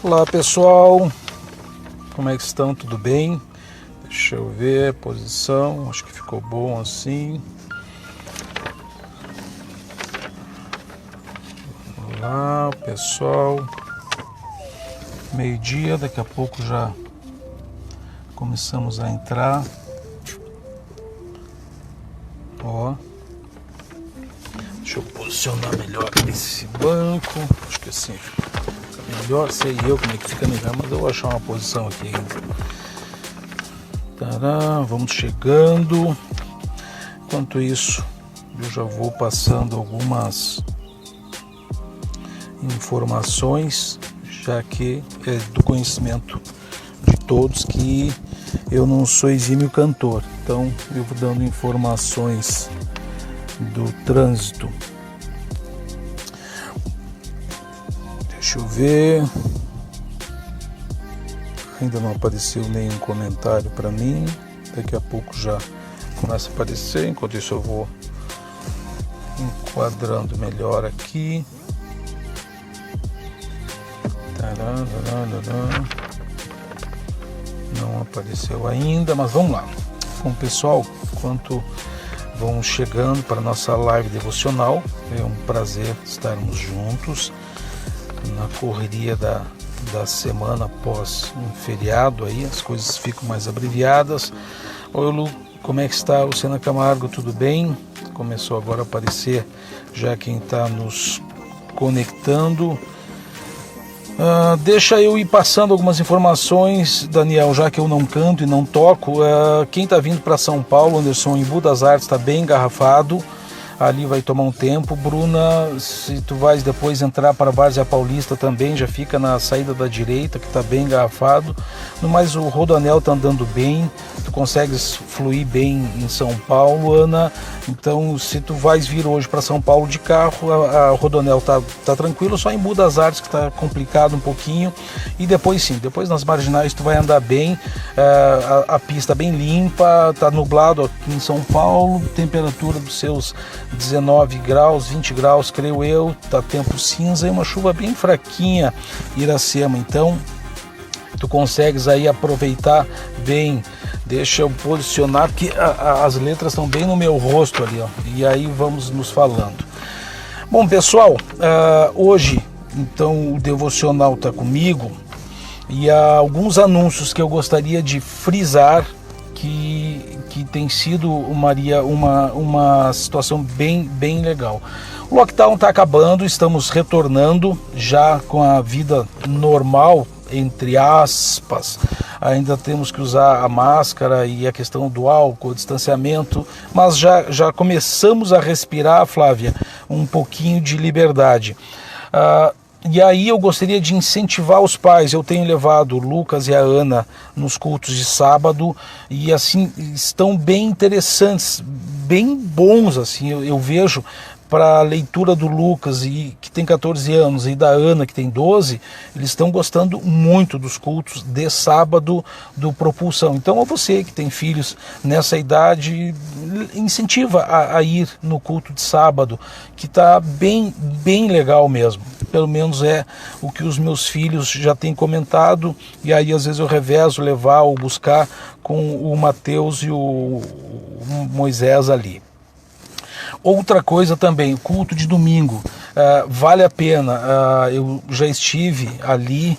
Olá pessoal, como é que estão? Tudo bem? Deixa eu ver a posição, acho que ficou bom assim. Olá pessoal, meio-dia, daqui a pouco já começamos a entrar. Ó, deixa eu posicionar melhor esse banco, acho que assim melhor, sei eu como é que fica melhor, mas eu vou achar uma posição aqui ainda. Tará, vamos chegando. Enquanto isso, eu já vou passando algumas informações, já que é do conhecimento de todos que eu não sou exímio cantor, então eu vou dando informações do trânsito. Deixa eu ver, ainda não apareceu nenhum comentário para mim, daqui a pouco já começa a aparecer, enquanto isso eu vou enquadrando melhor aqui. Não apareceu ainda, mas vamos lá. Bom pessoal, enquanto vão chegando para a nossa live devocional, é um prazer estarmos juntos na correria da semana após um feriado aí, as coisas ficam mais abreviadas. Oi Lu, como é que está? Luciana Camargo, tudo bem? Começou agora a aparecer já quem está nos conectando. Deixa eu ir passando algumas informações, Daniel, já que eu não canto e não toco. Quem está vindo para São Paulo, Anderson, em Budas Artes, está bem engarrafado. Ali vai tomar um tempo. Bruna, se tu vais depois entrar para Várzea Paulista também, já fica na saída da direita, que está bem engarrafado. No mais, o Rodoanel está andando bem, tu consegues fluir bem em São Paulo, Ana. Então, se tu vais vir hoje para São Paulo de carro, a Rodoanel tá tranquilo, só em Budas Artes que está complicado um pouquinho. E depois sim, depois nas marginais tu vai andar bem, a pista bem limpa, tá nublado aqui em São Paulo, temperatura dos seus 19 graus, 20 graus, creio eu, tá tempo cinza e uma chuva bem fraquinha, Iracema. Então, tu consegues aí aproveitar bem. Deixa eu posicionar, porque as letras estão bem no meu rosto ali, ó, e aí vamos nos falando. Bom, pessoal, hoje, então, o devocional tá comigo e há alguns anúncios que eu gostaria de frisar que tem sido, Maria, uma situação bem legal. O lockdown está acabando, estamos retornando já com a vida normal, entre aspas. Ainda temos que usar a máscara e a questão do álcool, o distanciamento, mas já começamos a respirar, Flávia, um pouquinho de liberdade. E aí eu gostaria de incentivar os pais. Eu tenho levado o Lucas e a Ana nos cultos de sábado e assim estão bem interessantes, bem bons assim. Eu vejo para a leitura do Lucas, que tem 14 anos, e da Ana, que tem 12, eles estão gostando muito dos cultos de sábado do Propulsão. Então, a você que tem filhos nessa idade, incentiva a ir no culto de sábado, que está bem legal mesmo. Pelo menos é o que os meus filhos já têm comentado, e aí às vezes eu revezo levar ou buscar com o Mateus e o Moisés ali. Outra coisa também, culto de domingo, vale a pena. Eu já estive ali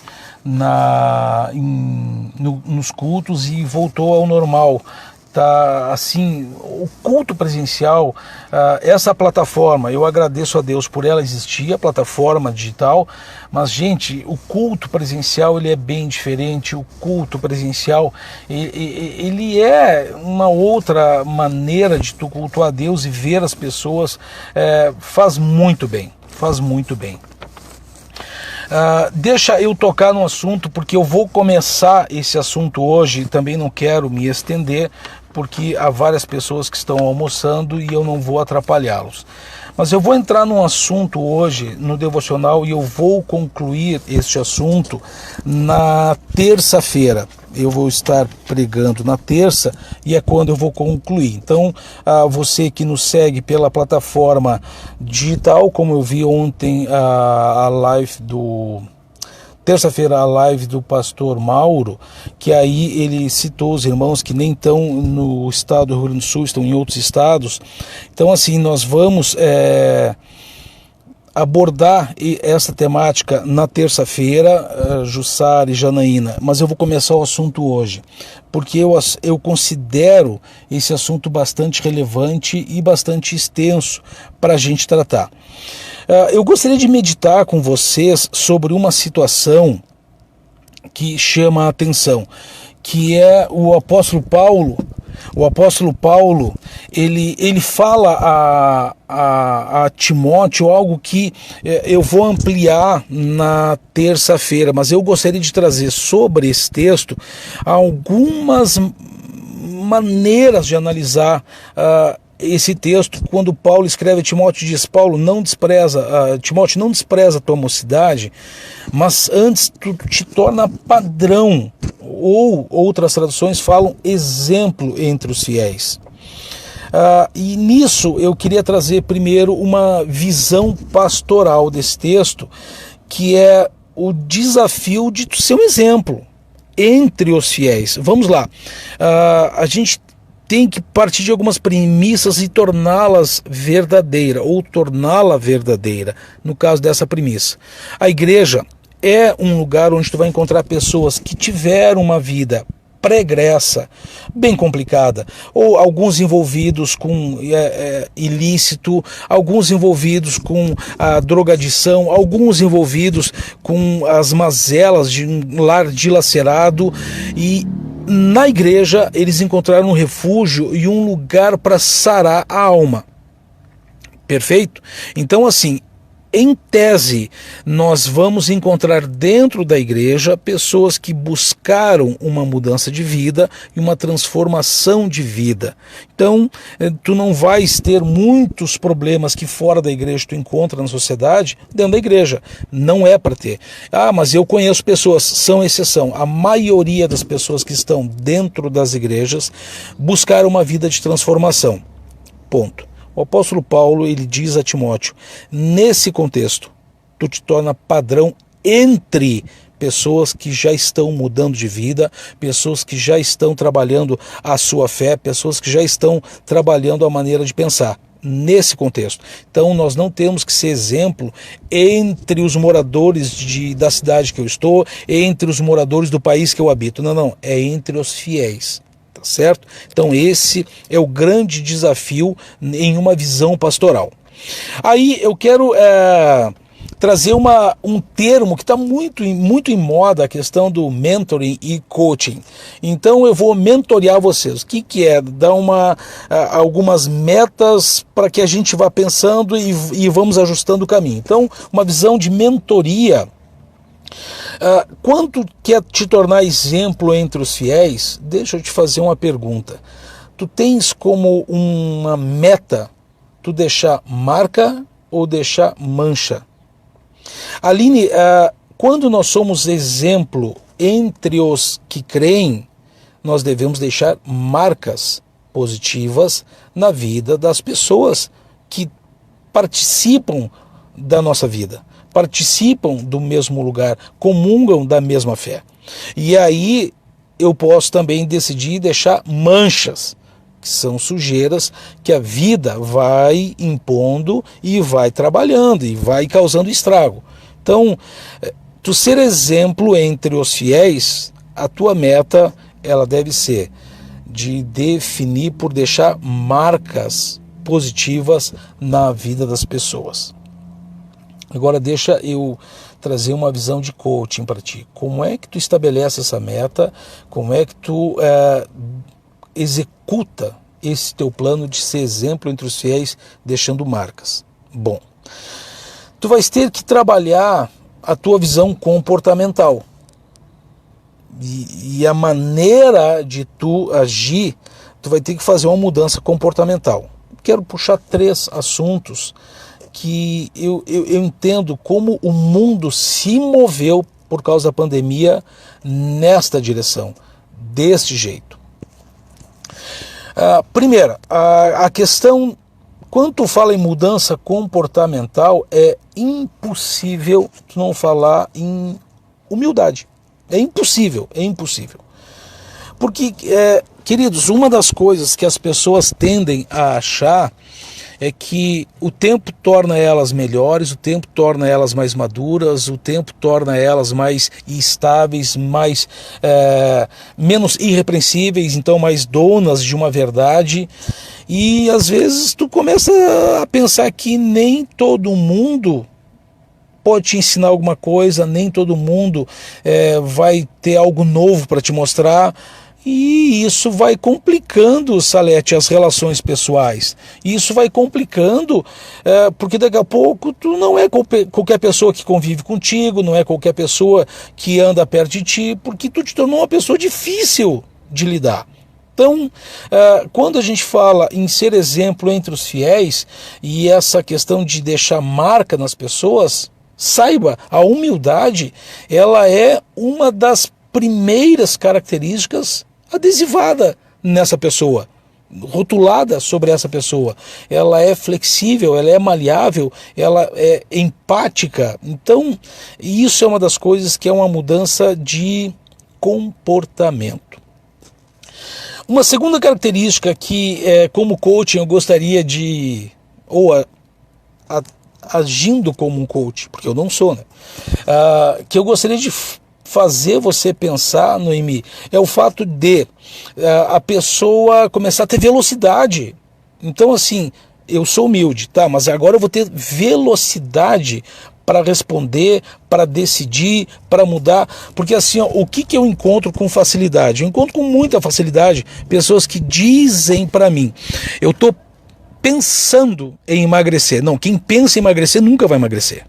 nos cultos e voltou ao normal. Tá assim, o culto presencial, essa plataforma, eu agradeço a Deus por ela existir, a plataforma digital, mas gente, o culto presencial ele é bem diferente. O culto presencial ele é uma outra maneira de tu cultuar a Deus e ver as pessoas, faz muito bem. Deixa eu tocar no assunto, porque eu vou começar esse assunto hoje, também não quero me estender, porque há várias pessoas que estão almoçando e eu não vou atrapalhá-los. Mas eu vou entrar num assunto hoje no devocional e eu vou concluir este assunto na terça-feira. Eu vou estar pregando na terça e é quando eu vou concluir. Então, você que nos segue pela plataforma digital, como eu vi ontem a live terça-feira a live do pastor Mauro, que aí ele citou os irmãos que nem estão no estado do Rio Grande do Sul, estão em outros estados. Então assim, nós vamos abordar essa temática na terça-feira, Jussara e Janaína, mas eu vou começar o assunto hoje, porque eu considero esse assunto bastante relevante e bastante extenso para a gente tratar. Eu gostaria de meditar com vocês sobre uma situação que chama a atenção, que é o apóstolo Paulo. O apóstolo Paulo, ele fala a Timóteo algo que eu vou ampliar na terça-feira, mas eu gostaria de trazer sobre esse texto algumas maneiras de analisar esse texto. Quando Paulo escreve a Timóteo, diz: Paulo, Timóteo, não despreza a tua mocidade, mas antes tu te torna padrão, ou outras traduções falam exemplo entre os fiéis. E nisso eu queria trazer primeiro uma visão pastoral desse texto, que é o desafio de ser um exemplo entre os fiéis. Vamos lá, a gente tem que partir de algumas premissas e torná-las verdadeira, ou torná-la verdadeira, no caso dessa premissa. A igreja é um lugar onde tu vai encontrar pessoas que tiveram uma vida pregressa, bem complicada, ou alguns envolvidos com ilícito, alguns envolvidos com a drogadição, alguns envolvidos com as mazelas de um lar dilacerado, e na igreja eles encontraram um refúgio e um lugar para sarar a alma. Perfeito? Então assim, em tese, nós vamos encontrar dentro da igreja pessoas que buscaram uma mudança de vida e uma transformação de vida. Então, tu não vais ter muitos problemas que fora da igreja tu encontra na sociedade, dentro da igreja. Não é para ter. Mas eu conheço pessoas, são exceção. A maioria das pessoas que estão dentro das igrejas buscaram uma vida de transformação. Ponto. O apóstolo Paulo, ele diz a Timóteo: nesse contexto, tu te torna padrão entre pessoas que já estão mudando de vida, pessoas que já estão trabalhando a sua fé, pessoas que já estão trabalhando a maneira de pensar. Nesse contexto. Então nós não temos que ser exemplo entre os moradores da cidade que eu estou, entre os moradores do país que eu habito. Não, é entre os fiéis. Certo? Então esse é o grande desafio em uma visão pastoral. Aí eu quero trazer um termo que está muito em moda, a questão do mentoring e coaching. Então eu vou mentorear vocês. O que é? Dar algumas metas para que a gente vá pensando e vamos ajustando o caminho. Então uma visão de mentoria. Quando quer te tornar exemplo entre os fiéis, deixa eu te fazer uma pergunta. Tu tens como uma meta tu deixar marca ou deixar mancha? Aline, quando nós somos exemplo entre os que creem, nós devemos deixar marcas positivas na vida das pessoas que participam da nossa vida, participam do mesmo lugar, comungam da mesma fé. E aí eu posso também decidir deixar manchas, que são sujeiras que a vida vai impondo e vai trabalhando e vai causando estrago. Então, tu ser exemplo entre os fiéis, a tua meta ela deve ser de definir por deixar marcas positivas na vida das pessoas. Agora deixa eu trazer uma visão de coaching para ti. Como é que tu estabelece essa meta? Como é que tu executa esse teu plano de ser exemplo entre os fiéis, deixando marcas? Bom, tu vais ter que trabalhar a tua visão comportamental. E a maneira de tu agir, tu vai ter que fazer uma mudança comportamental. Quero puxar 3 assuntos que eu entendo como o mundo se moveu por causa da pandemia nesta direção, deste jeito. Primeira, a questão, quando tu fala em mudança comportamental, é impossível tu não falar em humildade. É impossível, é impossível. Porque, queridos, uma das coisas que as pessoas tendem a achar é que o tempo torna elas melhores, o tempo torna elas mais maduras, o tempo torna elas mais estáveis, mais menos irrepreensíveis, então mais donas de uma verdade. E às vezes tu começa a pensar que nem todo mundo pode te ensinar alguma coisa, nem todo mundo vai ter algo novo para te mostrar. E isso vai complicando, Salete, as relações pessoais. Isso vai complicando, porque daqui a pouco tu não é qualquer pessoa que convive contigo, não é qualquer pessoa que anda perto de ti, porque tu te tornou uma pessoa difícil de lidar. Então, quando a gente fala em ser exemplo entre os fiéis, e essa questão de deixar marca nas pessoas, saiba, a humildade, ela é uma das primeiras características adesivada nessa pessoa, rotulada sobre essa pessoa. Ela é flexível, ela é maleável, ela é empática. Então, isso é uma das coisas que é uma mudança de comportamento. Uma segunda característica que, como coaching, eu gostaria de, agindo como um coach, porque eu não sou, né? Que eu gostaria de fazer você pensar, Noemi, é o fato de a pessoa começar a ter velocidade. Então, assim, eu sou humilde, tá? Mas agora eu vou ter velocidade para responder, para decidir, para mudar. Porque assim, ó, o que eu encontro com facilidade? Eu encontro com muita facilidade pessoas que dizem para mim, eu estou pensando em emagrecer. Não, quem pensa em emagrecer nunca vai emagrecer.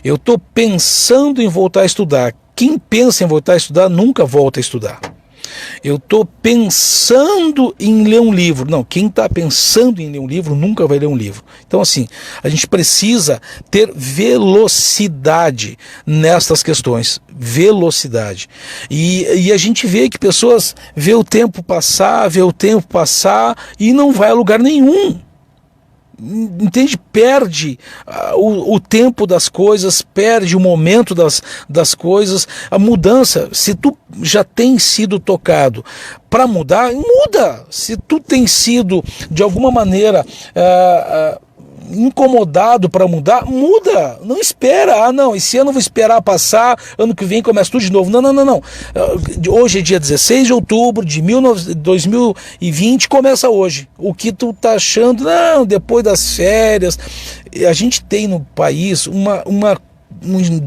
Eu estou pensando em voltar a estudar. Quem pensa em voltar a estudar nunca volta a estudar. Eu estou pensando em ler um livro. Não, quem está pensando em ler um livro nunca vai ler um livro. Então, assim, a gente precisa ter velocidade nestas questões. Velocidade. E a gente vê que pessoas vê o tempo passar e não vai a lugar nenhum. Entende? Perde o tempo das coisas, perde o momento das coisas, a mudança. Se tu já tem sido tocado para mudar, muda. Se tu tem sido de alguma maneira incomodado para mudar, muda. Não espera, não, esse ano eu vou esperar passar, ano que vem começa tudo de novo. Não. Hoje é dia 16 de outubro de 2020, começa hoje. O que tu tá achando? Não, depois das férias. A gente tem no país um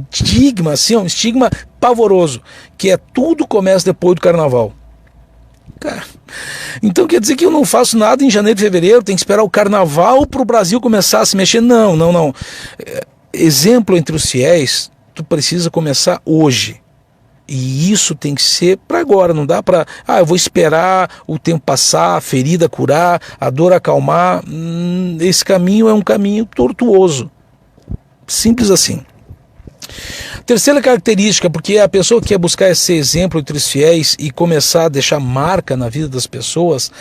estigma, assim, um estigma pavoroso, que é tudo começa depois do carnaval. Cara, então quer dizer que eu não faço nada em janeiro e fevereiro, tem que esperar o carnaval para o Brasil começar a se mexer? Não. Exemplo entre os fiéis, tu precisa começar hoje. E isso tem que ser para agora, não dá para, eu vou esperar o tempo passar, a ferida curar, a dor acalmar. Esse caminho é um caminho tortuoso. Simples assim. Terceira característica, porque a pessoa que quer buscar esse exemplo entre os fiéis e começar a deixar marca na vida das pessoas,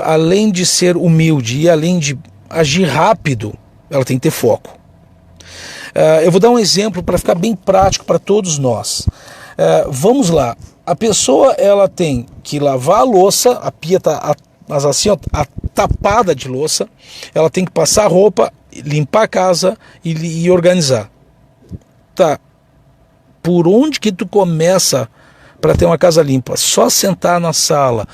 além de ser humilde e além de agir rápido, ela tem que ter foco. Eu vou dar um exemplo para ficar bem prático para todos nós. Vamos lá, a pessoa ela tem que lavar a louça, a pia está assim, tapada de louça, ela tem que passar a roupa, limpar a casa e organizar. Tá, por onde que tu começa para ter uma casa limpa? Só sentar na sala,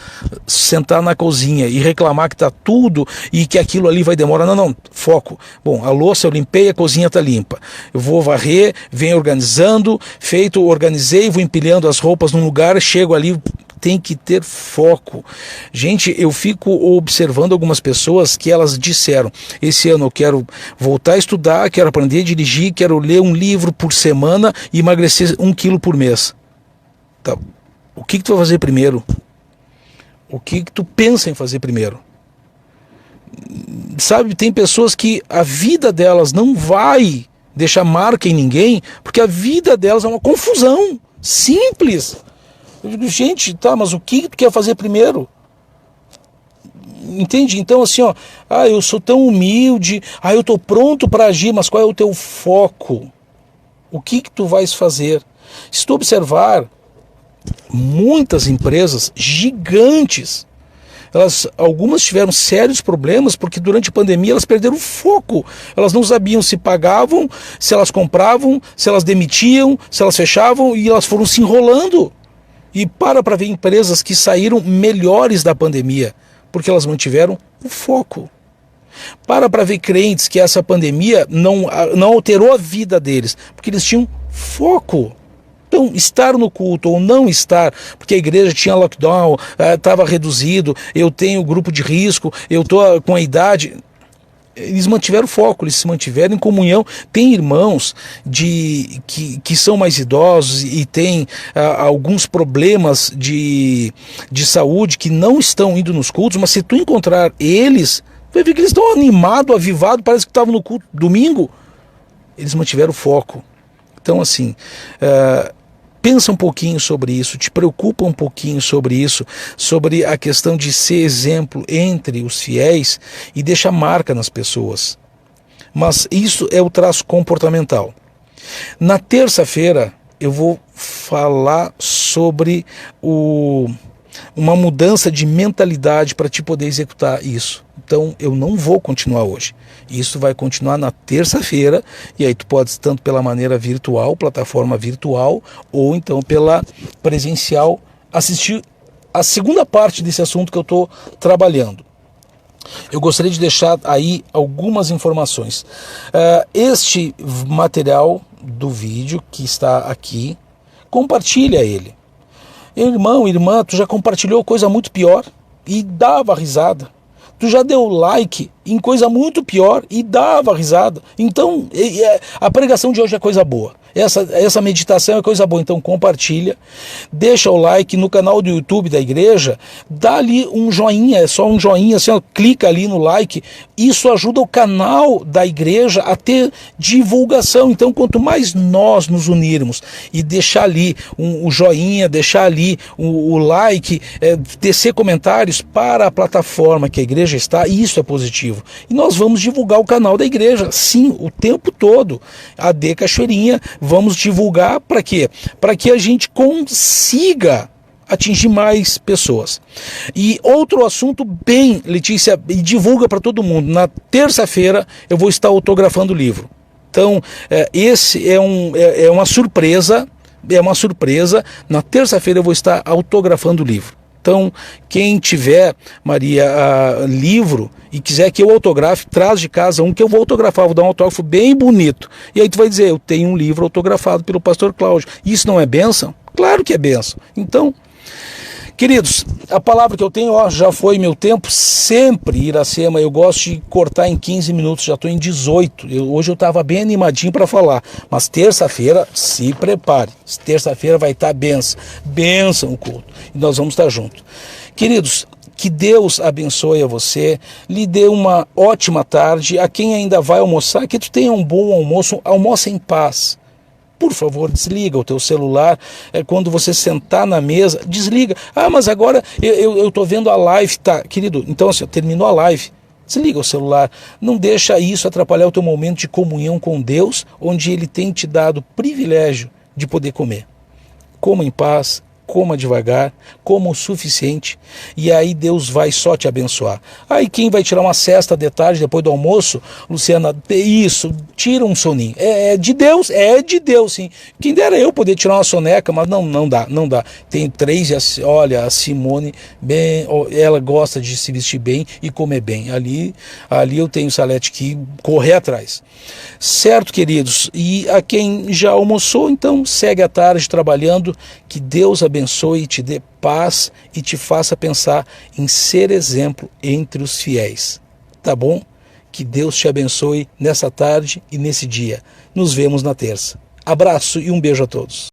sentar na cozinha e reclamar que tá tudo e que aquilo ali vai demorar? Não, foco. Bom, a louça eu limpei, a cozinha tá limpa. Eu vou varrer, venho organizando, organizei, vou empilhando as roupas num lugar, chego ali. Tem que ter foco. Gente, eu fico observando algumas pessoas que elas disseram, esse ano eu quero voltar a estudar, quero aprender a dirigir, quero ler um livro por semana e emagrecer 1 quilo por mês. Tá. O que tu vai fazer primeiro? O que tu pensa em fazer primeiro? Sabe, tem pessoas que a vida delas não vai deixar marca em ninguém, porque a vida delas é uma confusão. Simples. Eu digo, gente, tá, mas o que tu quer fazer primeiro? Entende? Então assim, eu sou tão humilde, eu tô pronto para agir, mas qual é o teu foco? O que tu vais fazer? Se tu observar, muitas empresas gigantes, algumas tiveram sérios problemas porque durante a pandemia elas perderam o foco. Elas não sabiam se pagavam, se elas compravam, se elas demitiam, se elas fechavam, e elas foram se enrolando. E para ver empresas que saíram melhores da pandemia, porque elas mantiveram o foco. Para ver crentes que essa pandemia não alterou a vida deles, porque eles tinham foco. Então, estar no culto ou não estar, porque a igreja tinha lockdown, estava reduzido, eu tenho grupo de risco, eu estou com a idade. Eles mantiveram o foco, eles se mantiveram em comunhão. Tem irmãos que são mais idosos e têm alguns problemas de saúde que não estão indo nos cultos, mas se tu encontrar eles, tu vai ver que eles estão animados, avivados, parece que estavam no culto domingo. Eles mantiveram o foco. Então, assim, pensa um pouquinho sobre isso, te preocupa um pouquinho sobre isso, sobre a questão de ser exemplo entre os fiéis e deixar marca nas pessoas. Mas isso é o traço comportamental. Na terça-feira eu vou falar sobre uma mudança de mentalidade para te poder executar isso. Então eu não vou continuar hoje. Isso vai continuar na terça-feira, e aí tu pode tanto pela maneira virtual, plataforma virtual, ou então pela presencial, assistir a segunda parte desse assunto que eu estou trabalhando. Eu gostaria de deixar aí algumas informações. Este material do vídeo que está aqui, compartilha ele. Irmão, irmã, tu já compartilhou coisa muito pior e dava risada. Tu já deu like em coisa muito pior e dava risada. Então, a pregação de hoje é coisa boa. Essa meditação é coisa boa. Então, compartilha. Deixa o like no canal do YouTube da igreja. Dá ali um joinha, é só um joinha, assim, ó, clica ali no like. Isso ajuda o canal da igreja a ter divulgação. Então, quanto mais nós nos unirmos e deixar ali o joinha, deixar ali o like, tecer comentários para a plataforma que a igreja está, isso é positivo. E nós vamos divulgar o canal da igreja, sim, o tempo todo. AD Cachoeirinha, vamos divulgar para quê? Para que a gente consiga atingir mais pessoas. E outro assunto bem, Letícia, divulga para todo mundo. Na terça-feira eu vou estar autografando o livro. Então, esse é uma surpresa. É uma surpresa. Na terça-feira eu vou estar autografando o livro. Então, quem tiver, Maria, livro e quiser que eu autografe, traz de casa um que eu vou autografar, vou dar um autógrafo bem bonito. E aí tu vai dizer, eu tenho um livro autografado pelo pastor Cláudio. Isso não é bênção? Claro que é bênção. Então, queridos, a palavra que eu tenho, já foi meu tempo, sempre Iracema, eu gosto de cortar em 15 minutos, já estou em 18, hoje eu estava bem animadinho para falar, mas terça-feira, se prepare, terça-feira vai estar bênção o culto, e nós vamos estar juntos. Queridos, que Deus abençoe a você, lhe dê uma ótima tarde, a quem ainda vai almoçar, que tu tenha um bom almoço, almoça em paz. Por favor, desliga o teu celular. Quando você sentar na mesa, desliga. Mas agora eu estou vendo a live. Tá, querido, então assim, terminou a live. Desliga o celular. Não deixa isso atrapalhar o teu momento de comunhão com Deus, onde Ele tem te dado o privilégio de poder comer. Coma em paz, coma devagar, coma o suficiente, e aí Deus vai só te abençoar. Aí quem vai tirar uma cesta de tarde depois do almoço, Luciana, isso, tira um soninho. É de Deus sim. Quem dera eu poder tirar uma soneca, mas não dá. Tem 3 e olha, a Simone, bem, ela gosta de se vestir bem e comer bem. Ali eu tenho Salete que correr atrás. Certo, queridos? E a quem já almoçou, então segue a tarde trabalhando, que Deus abençoe e te dê paz e te faça pensar em ser exemplo entre os fiéis. Tá bom? Que Deus te abençoe nessa tarde e nesse dia. Nos vemos na terça. Abraço e um beijo a todos.